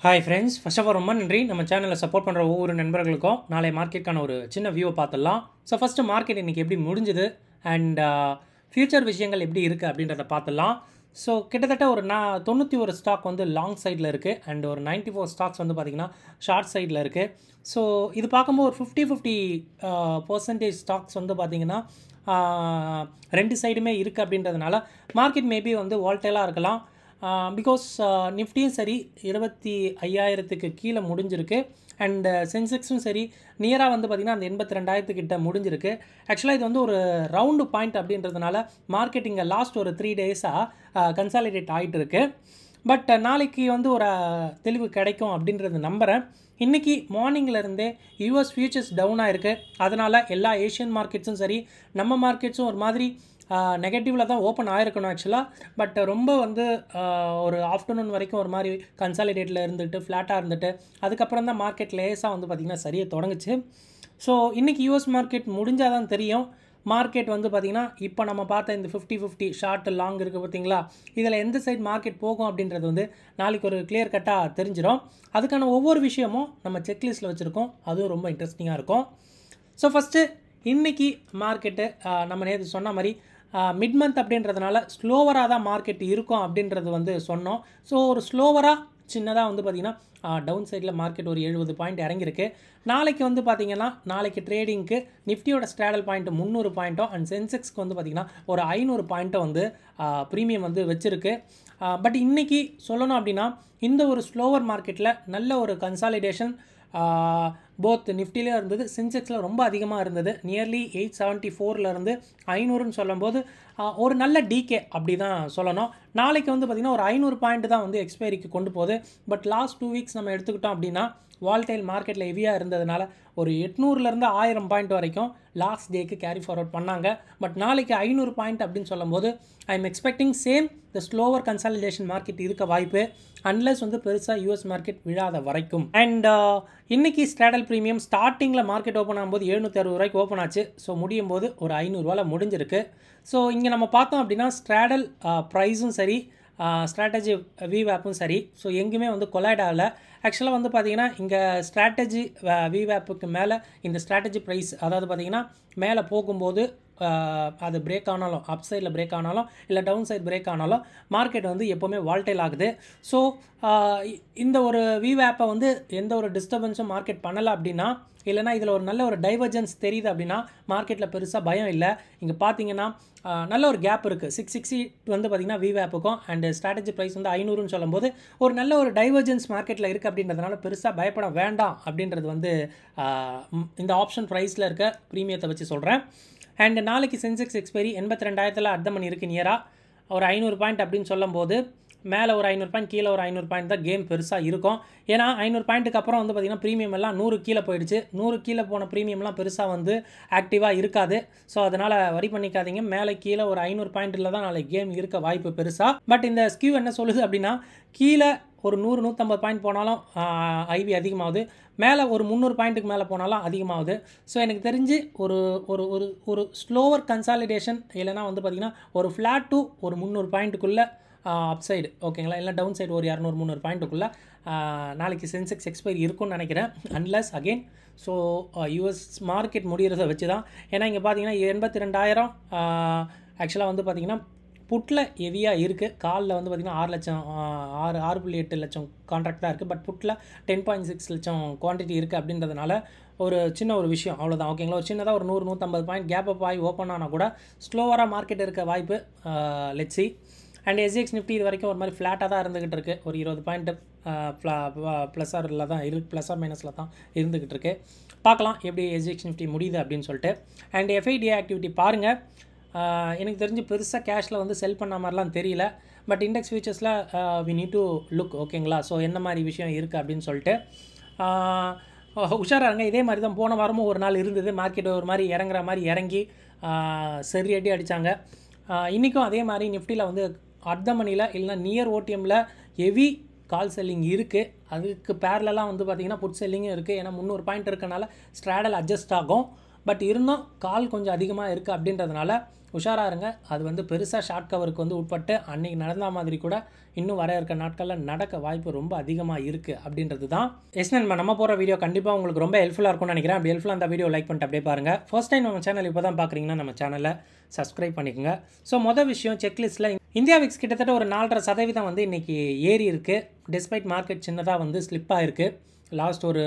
Hi friends, first of all ரொம்ப நன்றி நம்ம சேனலை சப்போர்ட் பண்ணுற ஒவ்வொரு நண்பர்களுக்கும். நாளை மார்க்கெட்டுக்கான ஒரு சின்ன வியூவை பார்த்துடலாம். ஸோ ஃபஸ்ட்டு மார்க்கெட் இன்றைக்கி எப்படி முடிஞ்சுது அண்ட் ஃப்யூச்சர் விஷயங்கள் எப்படி இருக்குது அப்படின்றத பார்த்துடலாம். ஸோ கிட்டத்தட்ட ஒரு 91 ஸ்டாக் வந்து லாங் சைடில் இருக்குது அண்ட் ஒரு 94 ஸ்டாக்ஸ் வந்து பார்த்திங்கன்னா ஷார்ட் சைடில் இருக்குது. ஸோ இது பார்க்கும்போது ஒரு 50-50% ஸ்டாக்ஸ் வந்து பார்த்திங்கன்னா ரெண்டு சைடுமே இருக்குது அப்படின்றதுனால மார்க்கெட் மேபி வந்து வால்டைலாக இருக்கலாம். பிகாஸ் நிஃப்டியும் சரி 25,000க்கு கீழே முடிஞ்சிருக்கு அண்ட் சென்செக்ஸும் சரி நியராக வந்து பார்த்திங்கன்னா அந்த 82,000 கிட்ட முடிஞ்சிருக்கு. ஆக்சுவலாக இது வந்து ஒரு ரவுண்டு பாயிண்ட் அப்படின்றதுனால மார்க்கெட் இங்கே லாஸ்ட் ஒரு 3 டேஸாக கன்சாலிடேட் ஆகிட்டு இருக்கு. பட் நாளைக்கு வந்து ஒரு தெளிவு கிடைக்கும் அப்படின்றது நம்புகிறேன். இன்றைக்கி மார்னிங்லேருந்தே யூஎஸ் ஃபியூச்சர்ஸ் டவுனாக இருக்குது. அதனால் எல்லா ஏஷியன் மார்க்கெட்ஸும் சரி நம்ம மார்க்கெட்ஸும் ஒரு மாதிரி நெகட்டிவில் தான் ஓப்பன் ஆகிருக்கணும் ஆக்சுவலாக. பட் ரொம்ப வந்து ஒரு ஆஃப்டர்நூன் வரைக்கும் ஒரு மாதிரி கன்சாலிடேட்டில் இருந்துட்டு ஃப்ளாட்டாக இருந்துட்டு அதுக்கப்புறம் தான் மார்க்கெட் லேஸாக வந்து பார்த்திங்கன்னா சரியாக தொடங்குச்சு. ஸோ இன்றைக்கி யூஎஸ் மார்க்கெட் முடிஞ்சால் தான் தெரியும். மார்க்கெட் வந்து பார்த்திங்கன்னா இப்போ நம்ம பார்த்த இந்த 50-50 ஷார்ட் லாங் இருக்குது பார்த்திங்களா, இதில் எந்த சைட் மார்க்கெட் போகும் அப்படின்றது வந்து நாளைக்கு ஒரு கிளியர் கட்டாக தெரிஞ்சிடும். அதுக்கான ஒவ்வொரு விஷயமும் நம்ம செக்லிஸ்ட்டில் வச்சுருக்கோம், அதுவும் ரொம்ப இன்ட்ரெஸ்டிங்காக இருக்கும். ஸோ ஃபஸ்ட்டு இன்றைக்கி மார்க்கெட்டு நம்ம நேற்று சொன்ன மாதிரி மிட் மந்த் அப்படின்றதுனால ஸ்லோவராக தான் மார்க்கெட் இருக்கும் அப்படின்றது வந்து சொன்னோம். ஸோ ஒரு ஸ்லோவராக சின்னதாக வந்து பார்த்திங்கன்னா டவுன் சைடில் மார்க்கெட் ஒரு 70 பாயிண்ட் இறங்கியிருக்கு. நாளைக்கு வந்து பார்த்திங்கன்னா நாளைக்கு ட்ரேடிங்க்கு நிஃப்டியோட ஸ்ட்ராடல் பாயிண்ட் 300 பாயிண்ட்டும் அண்ட் சென்செக்ஸ்க்கு வந்து பார்த்திங்கன்னா ஒரு 500 பாயிண்ட்டும் வந்து ப்ரீமியம் வந்து வச்சுருக்கு. பட் இன்றைக்கி சொல்லணும் அப்படின்னா இந்த ஒரு ஸ்லோவர் மார்க்கெட்டில் நல்ல ஒரு கன்சாலிடேஷன் போத் நிஃப்டிலேயும் இருந்தது, சென்செக்ஸில் ரொம்ப அதிகமாக இருந்தது. நியர்லி 874 500ன்னு சொல்லும்போது ஒரு நல்ல டிகே அப்படி தான் சொல்லணும். நாளைக்கு வந்து பார்த்திங்கன்னா ஒரு 500 பாயிண்ட் தான் வந்து எக்ஸ்பைரிக்கு கொண்டு போகுது. பட் லாஸ்ட் 2 வீக்ஸ் நம்ம எடுத்துக்கிட்டோம் அப்படின்னா வால்டைல் மார்க்கெட்டில் ஹெவியாக இருந்ததுனால ஒரு 800-1000 பாயிண்ட் வரைக்கும் லாஸ்ட் டேக்கு கேரி ஃபார்வர்ட் பண்ணாங்க. பட் நாளைக்கு 500 பாயிண்ட் அப்படின்னு சொல்லும்போது I am expecting same the slower consolidation market இருக்க வாய்ப்பு, அன்லெஸ் வந்து பெருசாக யூஎஸ் மார்க்கெட் விழாத வரைக்கும். அண்ட் இன்றைக்கி ஸ்ட்ராடல் ப்ரீமியம் ஸ்டார்டிங்கில் மார்க்கெட் ஓப்பன் ஆகும்போது 760 ரூபாய்க்கு ஓப்பன் ஆச்சு. ஸோ முடியும் போது ஒரு 500 ரூபாயில் முடிஞ்சிருக்கு. ஸோ இங்கே நம்ம பார்த்தோம் அப்படின்னா ஸ்ட்ராடல் ப்ரைஸும் சரி ஸ்ட்ராட்டஜி விவேப்பும் சரி ஸோ எங்கேயுமே வந்து கொலைட் ஆகலை. ஆக்சுவலாக வந்து பார்த்திங்கன்னா இங்கே ஸ்ட்ராட்டஜி விவேப்புக்கு மேலே இந்த ஸ்ட்ராட்டஜி ப்ரைஸ் அதாவது பார்த்திங்கன்னா மேலே போகும்போது அது பிரேக் ஆனாலும் அப் சைடில் பிரேக் ஆனாலும் இல்லை டவுன் சைட் பிரேக் ஆனாலும் மார்க்கெட் வந்து எப்போவுமே வால்டைல் ஆகுது. ஸோ இந்த ஒரு விவேப்பை வந்து எந்த ஒரு டிஸ்டர்பன்ஸும் மார்க்கெட் பண்ணலை அப்படின்னா, இல்லைனா இதில் ஒரு நல்ல ஒரு டைவர்ஜென்ஸ் தெரியுது அப்படின்னா மார்க்கெட்டில் பெருசாக பயம் இல்லை. இங்கே பார்த்தீங்கன்னா நல்ல ஒரு கேப் இருக்குது. 660 வந்து பார்த்திங்கன்னா விவேப்புக்கும் அண்ட் ஸ்ட்ராட்டஜி ப்ரைஸ் வந்து 500ன்னு சொல்லும்போது ஒரு நல்ல ஒரு டைவர்ஜென்ஸ் மார்க்கெட்டில் இருக்குது அப்படின்றதுனால பெருசாக பயப்பட வேண்டாம் அப்படின்றது வந்து இந்த ஆப்ஷன் ப்ரைஸில் இருக்க ப்ரீமியத்தை வச்சு சொல்கிறேன். அண்ட் நாளைக்கு சென்செக்ஸ் எக்ஸ்பைரி 82,000 அர்த்தம் பண்ணி இருக்குது. நியராக ஒரு 500 பாயிண்ட் அப்படின்னு சொல்லும்போது மேலே ஒரு 500 பாயிண்ட் கீழே ஒரு 500 பாயிண்ட் தான் கேம் பெருசாக இருக்கும். ஏன்னா 500 பாயிண்ட்டுக்கு அப்புறம் வந்து பார்த்திங்கன்னா ப்ரீமியம் எல்லாம் 100 கீழே போயிடுச்சு. 100 கீழே போன ப்ரீமியம்லாம் பெருசாக வந்து ஆக்டிவாக இருக்காது. ஸோ அதனால் வரி பண்ணிக்காதீங்க. மேலே கீழே ஒரு 500 பாயிண்ட்டில் தான் நாளைக்கு கேம் இருக்க வாய்ப்பு பெருசாக. பட் இந்த ஸ்கியூ என்ன சொல்லுது அப்படின்னா கீழே ஒரு 100-150 பாயிண்ட் போனாலும் ஐவி அதிகமாகுது, மேலே ஒரு 300 பாயிண்ட்டுக்கு மேலே போனாலும் அதிகமாகுது. ஸோ எனக்கு தெரிஞ்சு ஒரு ஒரு ஒரு ஒரு ஸ்லோவர் கன்சாலிடேஷன் இல்லைனா வந்து பார்த்திங்கன்னா ஒரு ஃப்ளாட் டு ஒரு 300 பாயிண்ட்டுக்குள்ளே அப்சைடு ஓகேங்களா, இல்லை டவுன் சைடு ஒரு 200-300 பாயிண்ட்டுக்குள்ளே நாளைக்கு சென்செக்ஸ் எக்ஸ்பைரி இருக்கும்னு நினைக்கிறேன். Unless again so US market முடிகிறத வச்சு தான். ஏன்னா இங்கே பார்த்தீங்கன்னா 82,000 ஆக்சுவலாக வந்து பார்த்திங்கன்னா புட்டில் ஹெவியாக இருக்குது. காலில் வந்து பார்த்திங்கன்னா 6 லட்சம் 6.8 லட்சம் கான்ட்ராக்ட் தான் இருக்குது. பட் புட்டில் 10.6 லட்சம் குவான்டிட்டி இருக்குது அப்படின்றதுனால ஒரு சின்ன ஒரு விஷயம் அவ்வளோதான் ஓகேங்களா. ஒரு சின்னதாக ஒரு 100-150 பாயிண்ட் கேப் அப் ஆகி ஓப்பன் ஆனால் கூட ஸ்லோவராக மார்க்கெட் இருக்க வாய்ப்பு let's see. And SGX Nifty இது வரைக்கும் ஒரு மாதிரி ஃப்ளாட்டாக தான் இருந்துகிட்டு இருக்குது. ஒரு 20 பாயிண்ட்டு ப்ளஸ்ஸாரில் தான் ப்ளஸ் ஆர் மைனஸில் தான் இருந்துக்கிட்டு இருக்குது. பார்க்கலாம் எப்படி எஸ்ஜிஎக்ஸ் நிஃப்டி முடியுது அப்படின்னு சொல்லிட்டு. அண்ட் எஃப்ஐடிஏ ஆக்டிவிட்டி பாருங்கள். எனக்கு தெரிஞ்சு பெருசாக கேஷில் வந்து செல் பண்ண மாதிரிலாம் தெரியல. பட் இண்டெக்ஸ் ஃபியூச்சர்ஸில் வி நீட் டு லுக் ஓகேங்களா. ஸோ என்ன மாதிரி விஷயம் இருக்குது அப்படின்னு சொல்லிட்டு உஷாராக இருங்க. இதே மாதிரி தான் போன வாரமும் ஒரு நாள் இருந்தது. மார்க்கெட் ஒரு மாதிரி இறங்குற மாதிரி இறங்கி சரி அடி அடித்தாங்க. இன்றைக்கும் அதே மாதிரி நிஃப்டியில் வந்து அர்த்த மணியில் இல்லைனா நியர் ஓடிஎம்மில் ஹெவி கால் செல்லிங் இருக்குது. அதுக்கு பேரலாம் வந்து பார்த்திங்கன்னா புட் செல்லிங்கும் இருக்குது. ஏன்னா 300 பாயிண்ட் இருக்கனால ஸ்ட்ராடல் அட்ஜஸ்ட் ஆகும். பட் இருந்தும் கால் கொஞ்சம் அதிகமாக இருக்குது அப்படின்றதுனால உஷாராக இருங்க. அது வந்து பெருசாக ஷார்ட் கவருக்கு வந்து உட்பட்டு அன்றைக்கி நடந்த மாதிரி கூட இன்னும் வர இருக்க நாட்களில் நடக்க வாய்ப்பு ரொம்ப அதிகமாக இருக்குது அப்படின்றது தான். நண்பா, நம்ம போகிற வீடியோ கண்டிப்பாக உங்களுக்கு ரொம்ப ஹெல்ப்ஃபுல்லாக இருக்கும்னு நினைக்கிறேன். அப்படி ஹெல்ப்ஃபுல்லாக அந்த வீடியோ லைக் பண்ணிட்டு அப்படியே பாருங்கள். ஃபர்ஸ்ட் டைம் நம்ம சேனல் இப்போ தான் பார்க்குறீங்கன்னா நம்ம சேனலை சப்ஸ்கிரைப் பண்ணிக்கோங்க. ஸோ மொதல் விஷயம், செக்லிஸ்ட்டில் இந்தியா விக்ஸ் கிட்டத்தட்ட ஒரு 4.5% வந்து இன்றைக்கி ஏறி இருக்குது. டிஸ்பைட் மார்க்கெட் சின்னதாக வந்து ஸ்லிப் ஆகிருக்கு. லாஸ்ட் ஒரு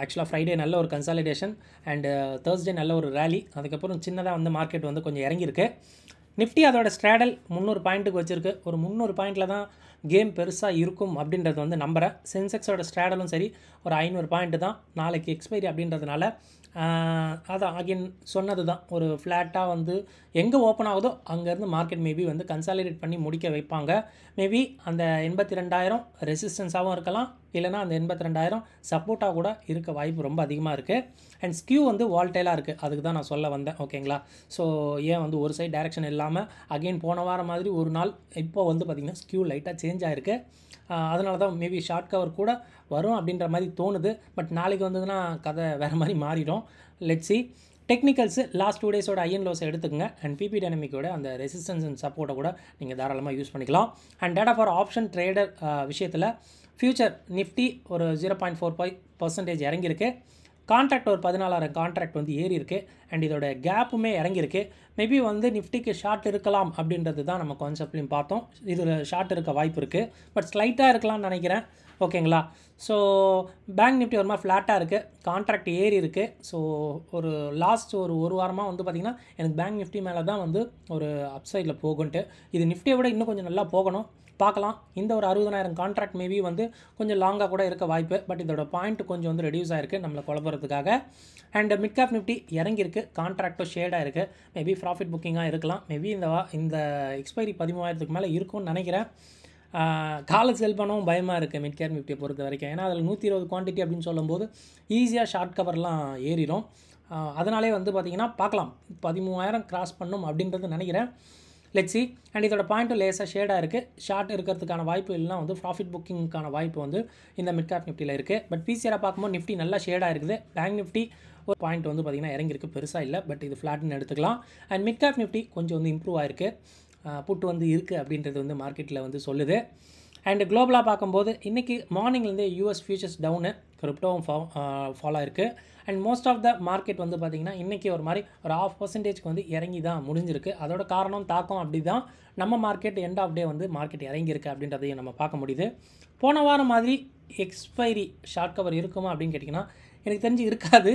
ஆக்சுவலாக ஃப்ரைடே நல்ல ஒரு கன்சாலிடேஷன் அண்டு தேர்ஸ்டே நல்ல ஒரு ரேலி. அதுக்கப்புறம் சின்னதாக வந்து மார்க்கெட் வந்து கொஞ்சம் இறங்கியிருக்கு. நிஃப்டி அதோட ஸ்ட்ராடல் 300 பாயிண்ட்டுக்கு வச்சுருக்கு. ஒரு 300 பாயிண்டில் தான் கேம் பெருசாக இருக்கும் அப்படின்றது வந்து நம்புகிறேன். சென்செக்ஸோட ஸ்ட்ராடலும் சரி ஒரு 500 பாயிண்ட்டு தான். நாளைக்கு எக்ஸ்பைரி அப்படின்றதுனால அதான் அகைன் சொன்னது தான், ஒரு ஃப்ளாட்டாக வந்து எங்கே ஓப்பன் ஆகுதோ அங்கேருந்து மார்க்கெட் மேபி வந்து கன்சாலிடேட் பண்ணி முடிக்க வைப்பாங்க. மேபி அந்த 82,000 ரெசிஸ்டன்ஸாகவும் இருக்கலாம், இல்லைனா அந்த 82,000 சப்போர்ட்டாக கூட இருக்க வாய்ப்பு ரொம்ப அதிகமாக இருக்குது. அண்ட் ஸ்கியூ வந்து வால்டைலாக இருக்குது, அதுக்கு தான் நான் சொல்ல வந்தேன். ஓகேங்களா? ஸோ ஏன் வந்து ஒரு சைடு டைரெக்ஷன் இல்லாமல் அகெயின் போன வாரம் மாதிரி ஒரு நாள் இப்போ வந்து பார்த்திங்கன்னா ஸ்கியூ லைட்டாக சேஞ்ச் ஆகிருக்கு. அதனால தான் மேபி ஷார்ட் கவர் கூட வரும் அப்படின்ற மாதிரி தோணுது. பட் நாளைக்கு வந்ததுன்னா கதை வேறு மாதிரி மாறிடும். Let's see. டெக்னிக்கல்ஸு லாஸ்ட் 2 டேஸோட ஐஎன் லோஸை எடுத்துக்கங்க. அண்ட் பிபி டைனமிக்கோட அந்த ரெசிஸ்டன்ஸ் அண்ட் சப்போர்ட்டை கூட நீங்கள் தாராளமாக யூஸ் பண்ணிக்கலாம். And data for option trader விஷயத்தில் ஃபியூச்சர் நிஃப்டி ஒரு 0.45% இறங்கியிருக்கு. கான்ட்ராக்ட் ஒரு 14,000 கான்ட்ராக்ட் வந்து ஏறி இருக்குது. அண்ட் இதோட கேப்புமே இறங்கியிருக்கு. மேபி வந்து நிஃப்டிக்கு ஷார்ட் இருக்கலாம் அப்படின்றது தான் நம்ம கான்செப்ட்லையும் பார்த்தோம். இதில் ஷார்ட் இருக்க வாய்ப்பு இருக்குது, பட் ஸ்லைட்டாக இருக்கலாம்னு நினைக்கிறேன். ஓகேங்களா? ஸோ பேங்க் நிஃப்டி ஒரு மாதிரி ஃப்ளாட்டாக இருக்குது, கான்ட்ராக்ட் ஏறி இருக்குது. ஸோ ஒரு லாஸ்ட் ஒரு வாரமாக வந்து பார்த்திங்கன்னா எனக்கு பேங்க் நிஃப்டி மேலே தான் வந்து ஒரு அப்சைடில் போகுன்ட்டு. இது நிஃப்டியை விட இன்னும் கொஞ்சம் நல்லா போகணும், பார்க்கலாம். இந்த ஒரு 60,000 கான்ட்ராக்ட் மேபி வந்து கொஞ்சம் லாங்காக கூட இருக்க வாய்ப்பு. பட் இதோட பாயிண்ட் கொஞ்சம் வந்து ரெடியூஸ் ஆகிருக்கு நம்மளை குழப்பறதுக்காக. அண்ட் மிட் கேப் நிஃப்டி இறங்கியிருக்கு, கான்ட்ராக்டும் ஷேடாக இருக்குது. மேபி ப்ராஃபிட் புக்கிங்காக இருக்கலாம். மேபி இந்த எக்ஸ்பைரி 13,000க்கு மேலே இருக்கும்னு நினைக்கிறேன். காலை செல் பண்ணவும் பயமாக இருக்குது மிட் கேப் நிஃப்டியை பொறுத்த வரைக்கும். ஏன்னா அதில் 120 குவான்டிட்டி அப்படின்னு சொல்லும்போது ஈஸியாக ஷார்ட் கவர்லாம் ஏறிடும். அதனாலே வந்து பார்த்திங்கன்னா பார்க்கலாம் 13,000 கிராஸ் பண்ணும் அப்படின்றது நினைக்கிறேன். Let's see. அண்ட் இதோட பாயிண்ட்டும் லேசாக ஷேடாக இருக்குது. ஷார்ட் இருக்கிறதுக்கான வாய்ப்பு இல்லைனா வந்து ப்ராஃபிட் புக்கிங்கான வாய்ப்பு வந்து இந்த மிட் கேப் நிஃப்டியில் இருக்குது. பட் பிசிஆராக பார்க்கும்போது நிஃப்டி நல்லா ஷேடாக இருக்குது. பேங்க் நிஃப்டி ஒரு பாயிண்ட் வந்து பார்த்திங்கன்னா இறங்கியிருக்கு, பெருசாக இல்லை, பட் இது ஃப்ளாட்னு எடுத்துக்கலாம். அண்ட் மிட் கேப் நிஃப்டி கொஞ்சம் வந்து இம்ப்ரூவ் ஆகிருக்கு, புட்டு வந்து இருக்குது அப்படின்றது வந்து மார்க்கெட்டில் வந்து சொல்லுது. அண்ட் குளோபலாக பார்க்கும்போது இன்றைக்கி மார்னிங்லேருந்தே யூஎஸ் ஃபியூச்சர்ஸ் டவுனு, கிரிப்டோவும் ஃபாலோ இருக்குது. And most of the market வந்து பார்த்திங்கன்னா இன்றைக்கி ஒரு மாதிரி ஒரு 0.5% வந்து இறங்கி தான் முடிஞ்சிருக்கு. அதோட காரணம் தாக்கம் அப்படி தான் நம்ம மார்க்கெட் எண்ட் ஆஃப் டே வந்து மார்க்கெட் இறங்கியிருக்கு அப்படின்றதையும் நம்ம பார்க்க முடியுது. போன வாரம் மாதிரி எக்ஸ்பைரி ஷார்ட் கவர் இருக்குமா அப்படின்னு கேட்டிங்கன்னா எனக்கு தெரிஞ்சு இருக்காது.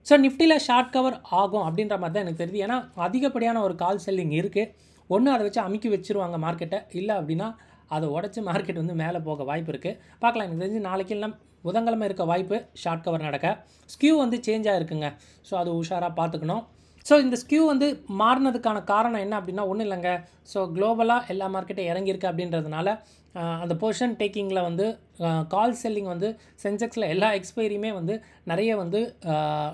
ஸோ நிஃப்டியில் ஷார்ட் கவர் ஆகும் அப்படின்ற மாதிரி தான் எனக்கு தெரியுது. ஏன்னா அதிகப்படியான ஒரு கால் செல்லிங் இருக்குது. ஒன்று அதை வச்சு அமுக்கி வச்சுருவாங்க மார்க்கெட்டை, இல்லை அப்படின்னா அதை உடச்சி மார்க்கெட் வந்து மேலே போக வாய்ப்பு இருக்குது. பார்க்கலாம். எனக்கு தெரிஞ்சு நாளைக்கு இல்லை புதன்கிழமை இருக்க வாய்ப்பு ஷார்ட் கவர் நடக்க. ஸ்கியூ வந்து சேஞ்ச் ஆகிருக்குங்க, ஸோ அது உஷாராக பார்த்துக்கணும். ஸோ இந்த ஸ்கியூ வந்து மாறினதுக்கான காரணம் என்ன அப்படின்னா ஒன்றும் இல்லைங்க. ஸோ குளோபலாக எல்லா மார்க்கெட்டும் இறங்கியிருக்கு அப்படின்றதுனால அந்த பொசிஷன் டேக்கிங்கில் வந்து கால் செல்லிங் வந்து சென்செக்ஸில் எல்லா எக்ஸ்பைரியுமே வந்து நிறைய வந்து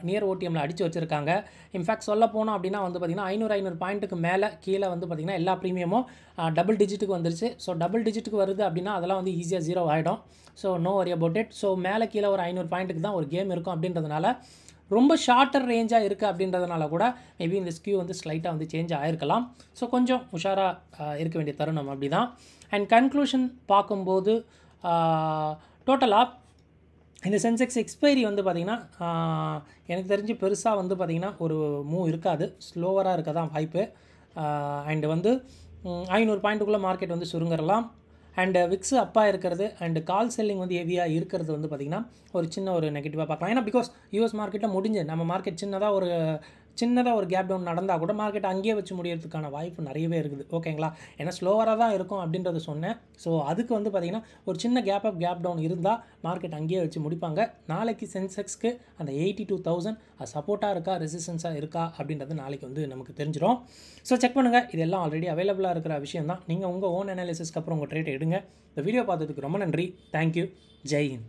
நியர் ஓடிஎம்மில் அடித்து வச்சுருக்காங்க. இன்ஃபேக்ட் சொல்ல போனோம் அப்படின்னா வந்து பார்த்திங்கன்னா 500 பாயிண்ட்டுக்கு மேலே கீழே வந்து பார்த்திங்கன்னா எல்லா ப்ரீமியமும் டபுள் டிஜிட்டுக்கு வந்துருச்சு. ஸோ டபுள் டிஜிட்டுக்கு வருது அப்படின்னா அதெல்லாம் வந்து ஈஸியாக 0 ஆகிடும். So no worry about it. So மேலே கீழே ஒரு 500 பாயிண்ட்டுக்கு தான் ஒரு கேம் இருக்கும் அப்படின்றதுனால ரொம்ப ஷார்ட்டர் ரேஞ்சாக இருக்குது அப்படின்றதுனால கூட மேபி இந்த ஸ்கியூ வந்து ஸ்லைட்டாக வந்து சேஞ்ச் ஆகிருக்கலாம். ஸோ கொஞ்சம் உஷாராக இருக்க வேண்டிய தருணம் அப்படி தான். அண்ட் கன்க்ளூஷன் பார்க்கும்போது டோட்டலாக இந்த சென்செக்ஸ் எக்ஸ்பைரி வந்து பார்த்திங்கன்னா எனக்கு தெரிஞ்சு பெருசாக வந்து பார்த்திங்கன்னா ஒரு மூவ் இருக்காது, ஸ்லோவராக இருக்க தான் வாய்ப்பு. அண்டு வந்து 500 பாயிண்ட்டுக்குள்ளே மார்க்கெட் வந்து சுருங்கலாம். அண்டு விக்ஸு அப்பாக இருக்கிறது அண்டு கால் செல்லிங் வந்து ஹெவியாக இருக்கிறது வந்து பார்த்திங்கன்னா ஒரு சின்ன ஒரு நெகட்டிவாக பார்க்கலாம். ஏன்னா பிகாஸ் யூஎஸ் மார்க்கெட்டில் முடிஞ்சு நம்ம மார்க்கெட் சின்னதாக ஒரு கேப் டவுன் நடந்தால் கூட மார்க்கெட் அங்கேயே வச்சு முடியறதுக்கான வாய்ப்பு நிறையவே இருக்குது. ஓகேங்களா? ஏன்னா ஸ்லோவராக தான் இருக்கும் அப்படின்றத சொன்னேன். ஸோ அதுக்கு வந்து பார்த்திங்கன்னா ஒரு சின்ன கேப் டவுன் இருந்தால் மார்க்கெட் அங்கேயே வச்சு முடிப்பாங்க. நாளைக்கு சென்செக்ஸ்க்கு அந்த 82,000 அது சப்போர்ட்டாக இருக்கா ரெசிஸ்டன்ஸாக இருக்கா அப்படின்றது நாளைக்கு வந்து நமக்கு தெரிஞ்சிடும். ஸோ செக் பண்ணுங்கள். இதெல்லாம் ஆல்ரெடி அவைலபிளாக இருக்கிற விஷயம் தான். நீங்கள் உங்கள் ஓன் அனாலிசிஸ்க்கு அப்புறம் உங்கள் ட்ரேட் எடுங்க. இந்த வீடியோ பார்த்ததுக்கு ரொம்ப நன்றி. தேங்க்யூ. ஜெய் ஹிந்த்.